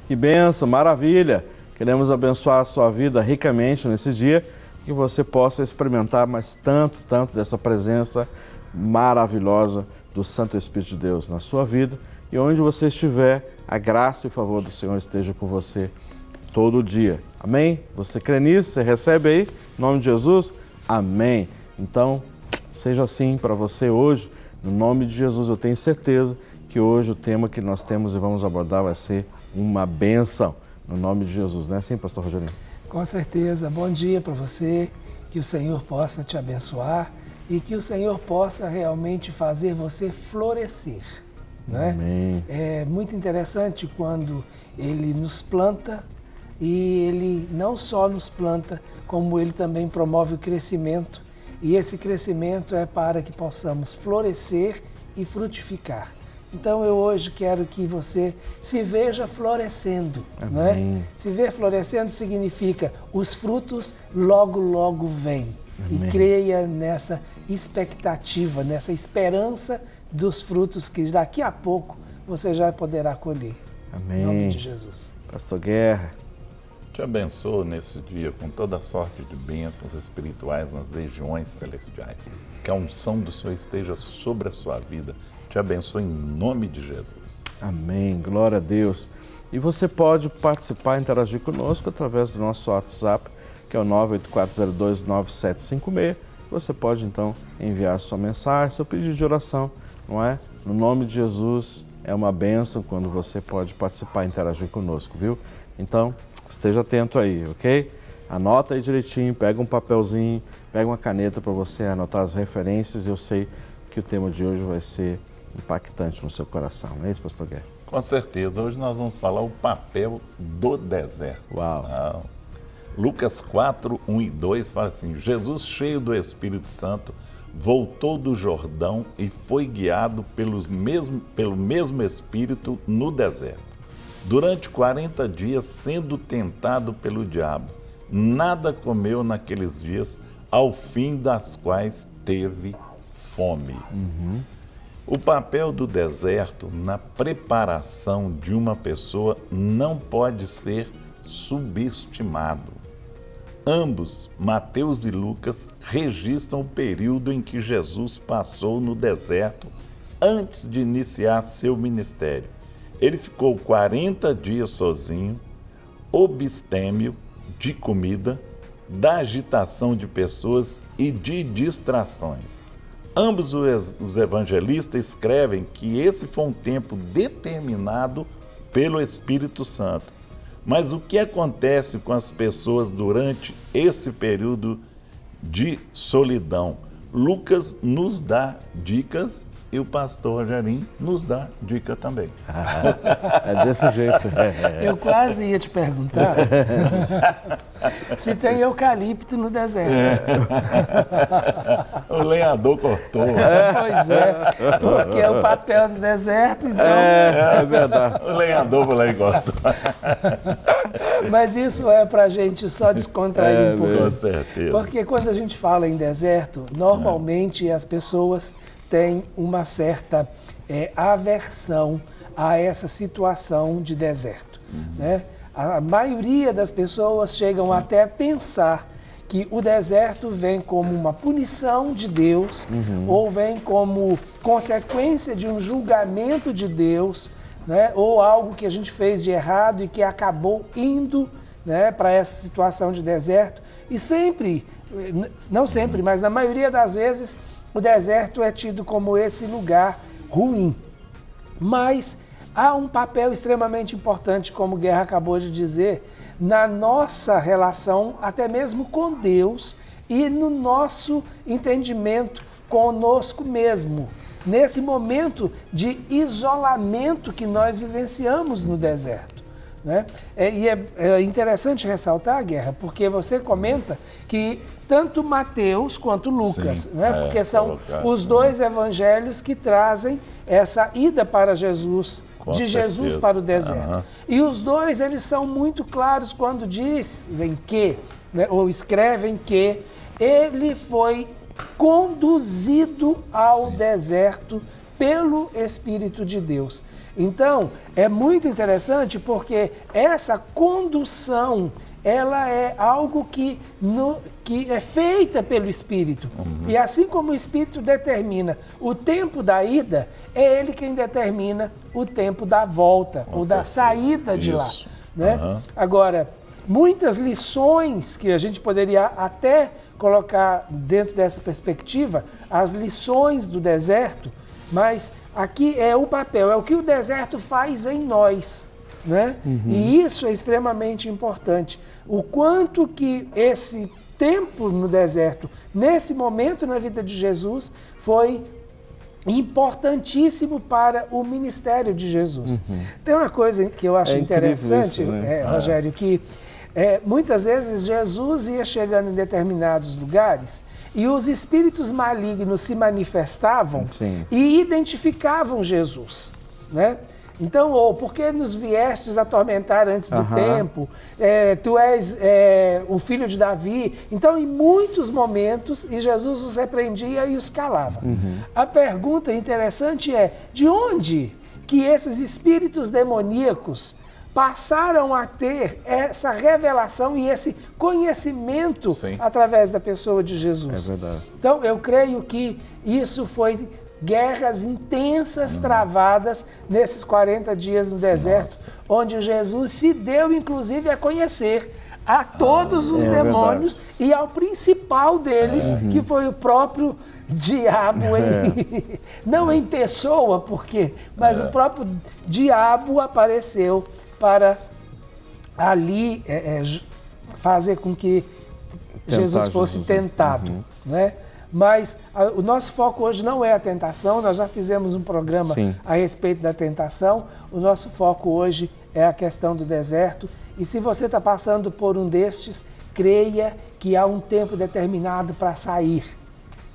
Que bênção, maravilha! Queremos abençoar a sua vida ricamente nesse dia, que você possa experimentar mais tanto dessa presença maravilhosa do Santo Espírito de Deus na sua vida. E onde você estiver, a graça e o favor do Senhor esteja com você todo dia. Amém? Você crê nisso? Você recebe aí? Em nome de Jesus? Amém. Então, seja assim para você hoje. No nome de Jesus, eu tenho certeza que hoje o tema que nós temos e vamos abordar vai ser uma bênção. No nome de Jesus, não é assim, pastor Rogerinho? Com certeza. Bom dia para você, que o Senhor possa te abençoar e que o Senhor possa realmente fazer você florescer. Né? Amém. É muito interessante quando Ele nos planta e Ele não só nos planta, como Ele também promove o crescimento. E esse crescimento é para que possamos florescer e frutificar. Então eu hoje quero que você se veja florescendo, né? Se ver florescendo significa os frutos logo vêm. E creia nessa expectativa, nessa esperança dos frutos que daqui a pouco você já poderá colher. Amém. Em nome de Jesus. Pastor Guerra. Te abençoo nesse dia com toda sorte de bênçãos espirituais nas regiões celestiais. Que a unção do Senhor esteja sobre a sua vida. Te abençoo em nome de Jesus. Amém. Glória a Deus. E você pode participar, interagir conosco através do nosso WhatsApp, que é o 984029756. Você pode, então, enviar sua mensagem, seu pedido de oração, não é? No nome de Jesus, é uma bênção quando você pode participar e interagir conosco, viu? Então, esteja atento aí, ok? Anota aí direitinho, pega um papelzinho, pega uma caneta para você anotar as referências. Eu sei que o tema de hoje vai ser impactante no seu coração, não é isso, pastor Guerra? Com certeza, hoje nós vamos falar o papel do deserto. Uau! Lucas 4, 1 e 2 fala assim: Jesus, cheio do Espírito Santo, voltou do Jordão e foi guiado pelo mesmo Espírito no deserto. Durante 40 dias, sendo tentado pelo diabo, nada comeu naqueles dias, ao fim das quais teve fome. O papel do deserto na preparação de uma pessoa não pode ser subestimado. Ambos, Mateus e Lucas, registram o período em que Jesus passou no deserto antes de iniciar seu ministério. Ele ficou 40 dias sozinho, abstêmio de comida, da agitação de pessoas e de distrações. Ambos os evangelistas escrevem que esse foi um tempo determinado pelo Espírito Santo. Mas o que acontece com as pessoas durante esse período de solidão? Lucas nos dá dicas e o pastor Rogerinho nos dá dica também. É desse jeito. Eu quase ia te perguntar se tem eucalipto no deserto. O lenhador cortou. Pois é, porque é o papel do deserto, então... É verdade. O lenhador foi lá e cortou. Mas isso é pra gente só descontrair um pouquinho. Com certeza. Porque quando a gente fala em deserto, normalmente as pessoas têm uma certa aversão a essa situação de deserto. Né? A maioria das pessoas chegam até a pensar que o deserto vem como uma punição de Deus ou vem como consequência de um julgamento de Deus, né? Ou algo que a gente fez de errado e que acabou indo, né, para essa situação de deserto. E sempre, não sempre, mas na maioria das vezes, o deserto é tido como esse lugar ruim. Mas há um papel extremamente importante, como o Guerra acabou de dizer, na nossa relação, até mesmo com Deus e no nosso entendimento conosco mesmo. Nesse momento de isolamento que nós vivenciamos no deserto. Né? E é interessante ressaltar, Guerra, porque você comenta que tanto Mateus quanto Lucas, né? Porque são os dois evangelhos que trazem essa ida para Jesus, de Jesus para o deserto. E os dois, eles são muito claros quando dizem que, né, ou escrevem que ele foi conduzido ao deserto pelo Espírito de Deus. Então, é muito interessante porque essa condução, ela é algo que é feita pelo Espírito. E assim como o Espírito determina o tempo da ida, é Ele quem determina o tempo da volta, ou da saída de lá. Né? Agora, muitas lições que a gente poderia até colocar dentro dessa perspectiva, as lições do deserto, mas aqui é o papel, é o que o deserto faz em nós, né? E isso é extremamente importante. O quanto que esse tempo no deserto, nesse momento na vida de Jesus, foi importantíssimo para o ministério de Jesus. Tem uma coisa que eu acho interessante, isso, né? Rogério, que muitas vezes Jesus ia chegando em determinados lugares e os espíritos malignos se manifestavam e identificavam Jesus, né? Então, ou por que nos viestes atormentar antes do tempo? Tu és o filho de Davi. Então, em muitos momentos, e Jesus os repreendia e os calava. A pergunta interessante é, de onde que esses espíritos demoníacos passaram a ter essa revelação e esse conhecimento através da pessoa de Jesus? É verdade. Então, eu creio que isso foi guerras intensas travadas nesses 40 dias no deserto, onde Jesus se deu, inclusive, a conhecer a todos os demônios e ao principal deles, que foi o próprio diabo, não em pessoa, mas o próprio diabo apareceu para ali fazer com que Jesus fosse tentado, né? Mas o nosso foco hoje não é a tentação, nós já fizemos um programa a respeito da tentação, o nosso foco hoje é a questão do deserto, e se você está passando por um destes, creia que há um tempo determinado para sair,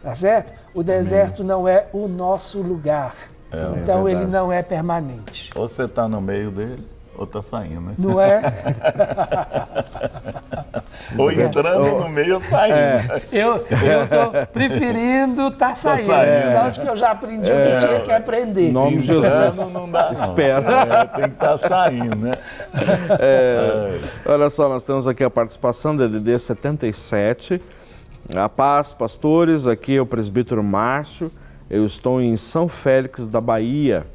tá certo? O deserto não é o nosso lugar, então ele não é permanente. Ou você está no meio dele, ou está saindo, né? Não é? Ou entrando no meio ou saindo. Eu estou preferindo estar saindo, sinal de que eu já aprendi o que tinha que aprender. Em nome de Jesus. Não dá, não. Espera. Tem que estar saindo, né? Olha só, nós temos aqui a participação da DDD 77. A paz, pastores, aqui é o presbítero Márcio. Eu estou em São Félix da Bahia.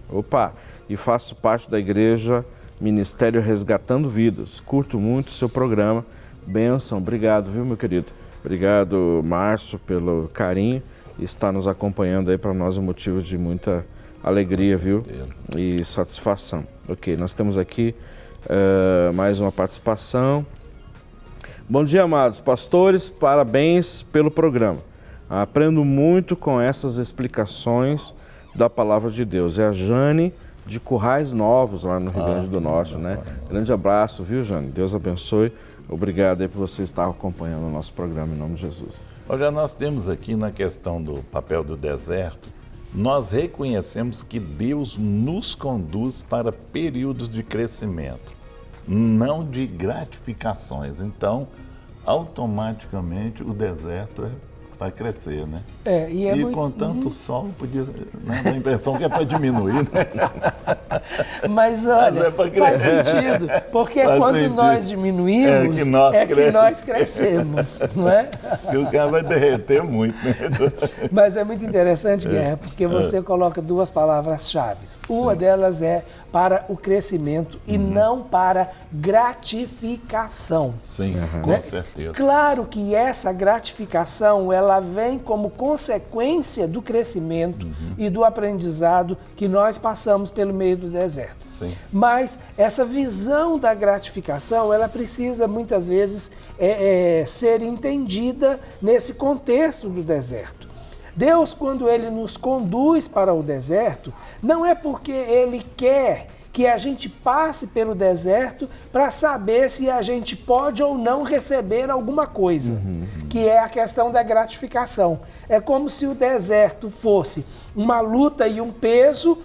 E faço parte da igreja Ministério Resgatando Vidas. Curto muito o seu programa. Bênção, obrigado, viu, meu querido? Obrigado, Márcio, pelo carinho e estar nos acompanhando aí. Para nós é motivo de muita alegria, viu? E satisfação. Ok, nós temos aqui mais uma participação. Bom dia, amados pastores, parabéns pelo programa. Aprendo muito com essas explicações da Palavra de Deus. É a Jane de Currais Novos, lá no Rio Grande do Norte, né? Grande abraço, viu, Jane? Deus abençoe. Obrigado aí por você estar acompanhando o nosso programa, em nome de Jesus. Olha, nós temos aqui na questão do papel do deserto, nós reconhecemos que Deus nos conduz para períodos de crescimento, não de gratificações. Então, automaticamente o deserto vai crescer, né? E com tanto sol, podia dar a impressão que é para diminuir, né? Mas olha, faz sentido, porque quando nós diminuímos, que nós crescemos, não é? Que o cara vai derreter muito, né? Mas é muito interessante, Guerra, porque você coloca duas palavras-chave. Uma delas é para o crescimento e não para gratificação. Sim, com certeza. Claro que essa gratificação, ela vem como consequência do crescimento e do aprendizado que nós passamos pelo meio do deserto. Sim. Mas essa visão da gratificação, ela precisa muitas vezes ser entendida nesse contexto do deserto. Deus, quando Ele nos conduz para o deserto, não é porque Ele quer que a gente passe pelo deserto para saber se a gente pode ou não receber alguma coisa, que é a questão da gratificação. É como se o deserto fosse uma luta e um peso,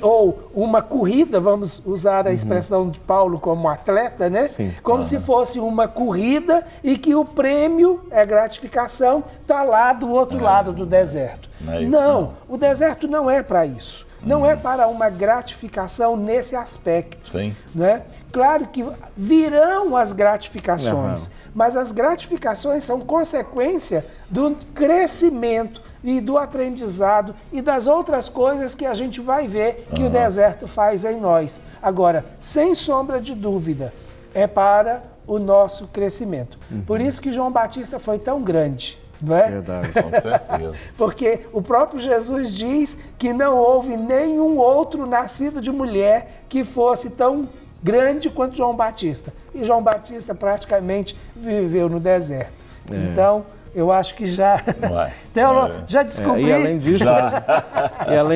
ou uma corrida, vamos usar a expressão de Paulo como atleta, né? Sim. Como se fosse uma corrida e que o prêmio, a gratificação, está lá do outro lado do deserto. Não, o deserto não é para isso. Não é para uma gratificação nesse aspecto. Sim. Né? Claro que virão as gratificações, mas as gratificações são consequência do crescimento e do aprendizado e das outras coisas que a gente vai ver que o deserto faz em nós. Agora, sem sombra de dúvida, é para o nosso crescimento. Por isso que João Batista foi tão grande. Não é? Verdade. Com certeza. Porque o próprio Jesus diz que não houve nenhum outro nascido de mulher que fosse tão grande quanto João Batista. E João Batista praticamente viveu no deserto. Então, eu acho que já... já descobri... E além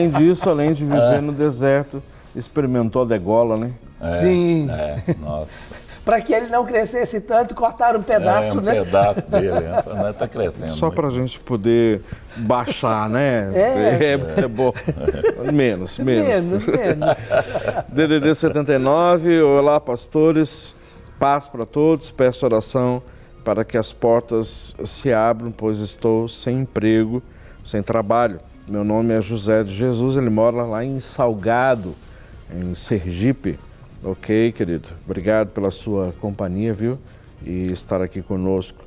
disso, além de viver no deserto, experimentou a degola, né? Sim. Nossa. Para que ele não crescesse tanto, cortaram um pedaço, né? Um pedaço dele, não está crescendo. Só para a gente poder baixar, né? É bom. Menos. DDD 79, olá pastores, paz para todos, peço oração para que as portas se abram, pois estou sem emprego, sem trabalho. Meu nome é José de Jesus, ele mora lá em Salgado, em Sergipe. Ok, querido. Obrigado pela sua companhia, viu? E estar aqui conosco.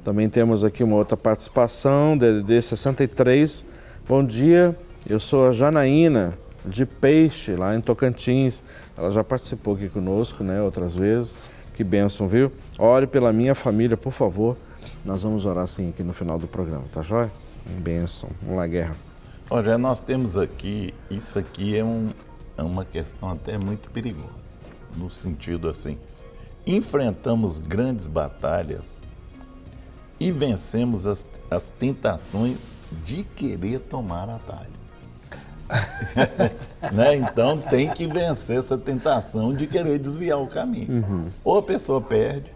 Também temos aqui uma outra participação, DDD 63. Bom dia, eu sou a Janaína, de Peixe, lá em Tocantins. Ela já participou aqui conosco, né, outras vezes. Que bênção, viu? Ore pela minha família, por favor. Nós vamos orar assim aqui no final do programa, tá joia? Bênção. Vamos lá, Guerra. Olha, nós temos aqui, isso aqui é uma questão até muito perigosa. No sentido assim, enfrentamos grandes batalhas e vencemos as tentações de querer tomar atalho. Né? Então tem que vencer essa tentação de querer desviar o caminho. Ou a pessoa perde,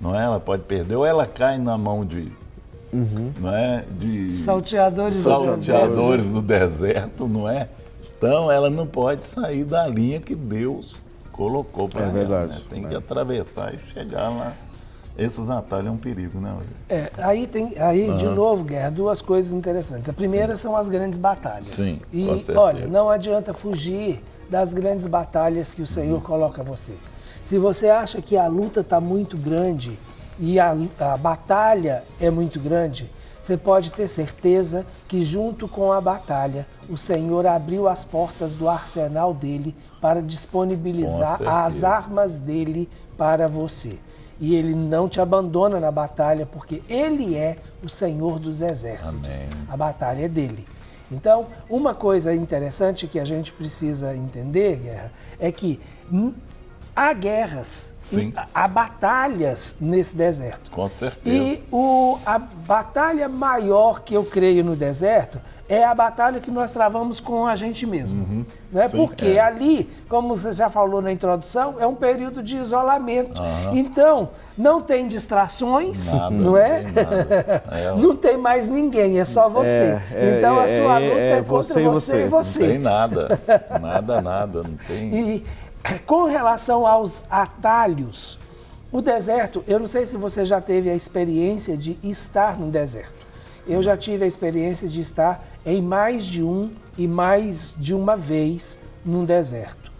não é? Ela pode perder, ou ela cai na mão de, não é? De salteadores do deserto, não é? Então ela não pode sair da linha que Deus colocou para ela, verdade, né? Tem que atravessar e chegar lá. Esses atalhos é um perigo, né? De novo, Guerra, duas coisas interessantes. A primeira são as grandes batalhas. Sim, e com certeza. olha, não adianta fugir das grandes batalhas que o Senhor coloca a você. Se você acha que a luta está muito grande e a batalha é muito grande, você pode ter certeza que junto com a batalha, o Senhor abriu as portas do arsenal dele para disponibilizar as armas dele para você. E ele não te abandona na batalha, porque ele é o Senhor dos exércitos. Amém. A batalha é dele. Então, uma coisa interessante que a gente precisa entender, Guerra, é que há guerras, há batalhas nesse deserto. Com certeza. E a batalha maior que eu creio no deserto é a batalha que nós travamos com a gente mesmo. Né? Porque ali, como você já falou na introdução, é um período de isolamento. Então, não tem distrações, não é? Não tem mais ninguém, é só você. Então, a sua luta é contra você e você. Não tem nada, não tem... E com relação aos atalhos, o deserto, eu não sei se você já teve a experiência de estar no deserto. Eu já tive a experiência de estar em mais de uma vez num deserto.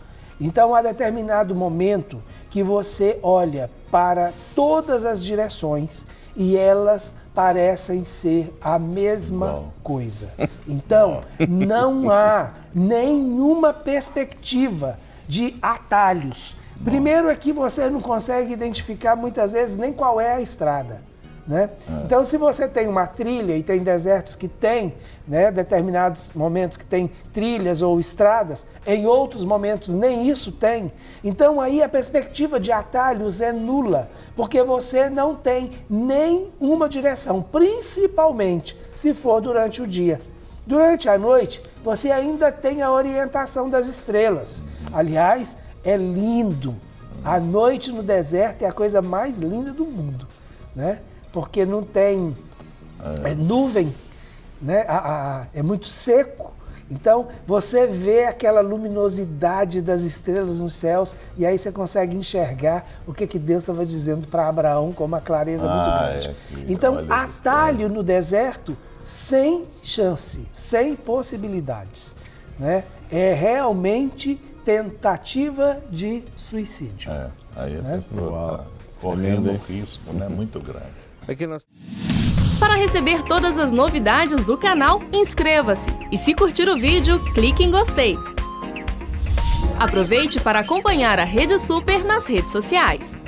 Então, há determinado momento que você olha para todas as direções e elas parecem ser a mesma coisa. Então, não há nenhuma perspectiva de atalhos. Primeiro é que você não consegue identificar muitas vezes nem qual é a estrada. Né? Então, se você tem uma trilha, e tem desertos que tem, né, determinados momentos que tem trilhas ou estradas, em outros momentos nem isso tem. Então, aí a perspectiva de atalhos é nula, porque você não tem nem uma direção, principalmente se for durante o dia. Durante a noite, você ainda tem a orientação das estrelas. Aliás, é lindo. A noite no deserto é a coisa mais linda do mundo, né? Porque não tem nuvem, né? É muito seco. Então, você vê aquela luminosidade das estrelas nos céus e aí você consegue enxergar o que Deus estava dizendo para Abraão com uma clareza muito grande. Então, atalho no deserto, sem chance, sem possibilidades, né? É realmente tentativa de suicídio. Aí a pessoa está correndo um risco, né, muito grande. Aqui nós... Para receber todas as novidades do canal, inscreva-se e se curtir o vídeo, clique em gostei. Aproveite para acompanhar a Rede Super nas redes sociais.